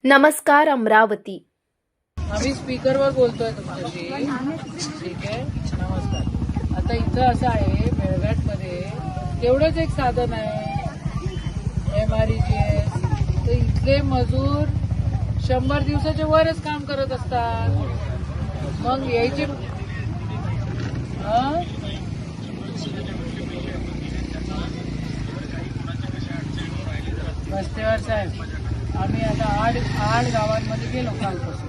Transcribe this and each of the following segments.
नमस्कार अमरावती. आम्ही स्पीकरवर बोलतोय तुमच्याशी. ठीक आहे, नमस्कार. आता इथं असं आहे, मेळघाटमध्ये तेवढंच एक साधन आहे MREGS. तर इथले मजूर 100 दिवसाच्या वरच काम करत असतात. मग यायचे रस्त्यावर साहेब, आम्ही आता आठ गावांमध्ये गेलो कालपासून.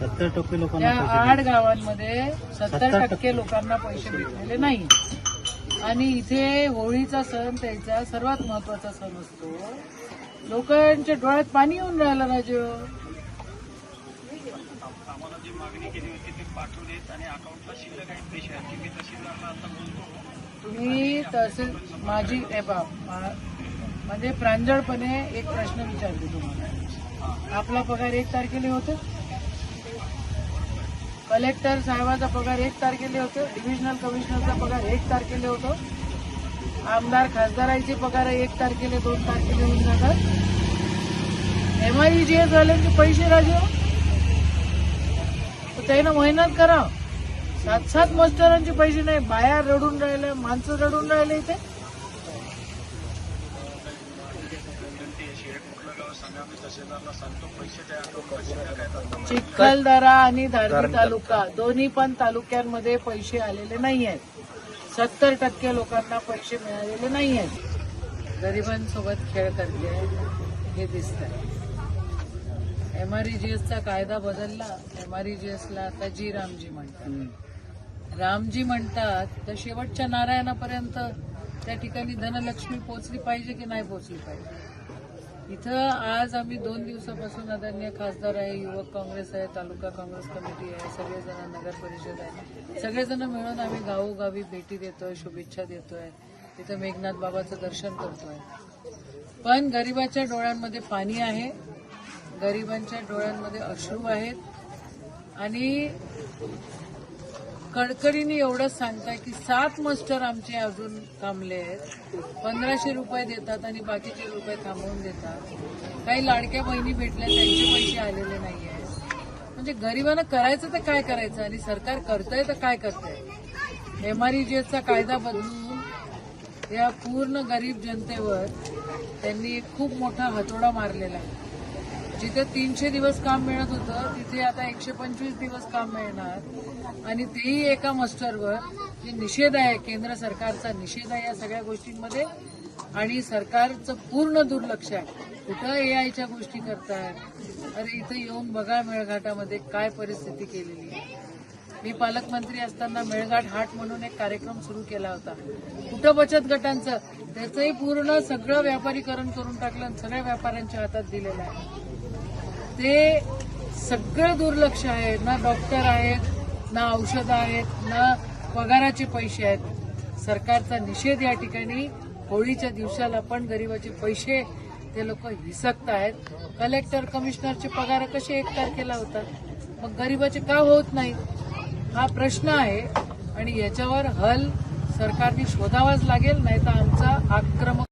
70% लोकांना त्या 8 गावांमध्ये 70% लोकांना पैसे भेटलेले नाही. आणि इथे होळीचा सण त्याचा सर्वात महत्वाचा सण असतो. लोकांच्या डोळ्यात पाणी येऊन राहिलं राजू. आम्हाला जी मागणी केली होती ते पाठवलेत आणि अकाउंटला शिल्लक काही पैसे आहेत. मी तहसीलदारला आता बोलतो. तुम्ही तहसील माझी म्हणजे प्रांजळपणे एक प्रश्न विचारते तुम्हाला. आपला पगार 1 तारखेला होतो. कलेक्टर साहेबाचा पगार 1 तारखेला होतो. डिव्हिजनल कमिशनरचा पगार 1 तारखेला होतो. आमदार खासदारांचे पगार 1 तारखेला 2 तारखेला होऊन जातात. MREGS वाल्यांचे पैसे राजू, तर त्यानं मेहनत करा. 7 मास्टरांचे पैसे नाही. बाया रडून राहिले, माणसं रडून राहिले. इथे चिखलदरा आणि धारणी तालुका दोन्ही पण तालुक्यांमध्ये पैसे आलेले नाही आहेत. 70% लोकांना पैसे मिळालेले नाही आहेत. गरिबांसोबत खेळ करते हे दिसत आहे. MREGSचा कायदा बदलला. MREGSला आता रामजी म्हणतात. रामजी म्हणतात तर शेवटच्या नारायणापर्यंत त्या ठिकाणी धनलक्ष्मी पोहोचली पाहिजे की नाही पोहोचली पाहिजे. इथं आज आम्ही 2 दिवसापासून आदरणीय खासदार आहे, युवक काँग्रेस आहे, तालुका काँग्रेस कमिटी आहे, सगळेजण नगर परिषद आहे, सगळेजण मिळून आम्ही गावोगावी भेटी देतोय, शुभेच्छा देतोय, तिथं मेघनाथ बाबाचं दर्शन करतोय. पण गरिबाच्या डोळ्यांमध्ये पाणी आहे, गरिबांच्या डोळ्यांमध्ये अश्रू आहेत. आणि कडकडीने एवढंच सांगताय की 7 मास्टर आमचे अजून थांबले आहेत. 1500 रुपये देतात आणि बाकीचे रुपये थांबवून देतात. काही लाडक्या बहिणी भेटल्या, त्यांचे पैसे आलेले नाही आहेत. म्हणजे गरिबांना करायचं तर काय करायचं आणि सरकार करतंय तर काय करतंय. MREGSचा कायदा बदलून या पूर्ण गरीब जनतेवर त्यांनी खूप मोठा हतोडा मारलेला आहे. जिथे 300 दिवस काम मिळत होतं तिथे आता 125 दिवस काम मिळणार. आणि तेही एका मास्टरवर. जे निषेध आहे, केंद्र सरकारचा निषेध आहे या सगळ्या गोष्टींमध्ये. आणि सरकारचं पूर्ण दुर्लक्ष आहे. कुठं AIच्या गोष्टी करतायत. अरे इथं येऊन बघा मेळघाटामध्ये काय परिस्थिती केलेली आहे. मी पालकमंत्री असताना मेळघाट हाट म्हणून एक कार्यक्रम सुरू केला होता. कुठं बचत गटांचं, त्याचंही पूर्ण सगळं व्यापारीकरण करून टाकलं आणि सगळ्या व्यापाऱ्यांच्या हातात दिलेलं आहे. ते सगळं दुर्लक्ष आहे. ना डॉक्टर आहेत, ना औषधं आहेत, ना पगाराचे पैसे आहेत. सरकारचा निषेध या ठिकाणी. होळीच्या दिवसाला पण गरिबाचे पैसे ते लोक हिसकत आहेत. कलेक्टर कमिशनरचे पगार कसे 1 तारखेला होतात, मग गरिबाचे का होत नाही हा प्रश्न आहे. आणि याच्यावर हल सरकारने शोधावाच लागेल, नाही तर आमचा आक्रमक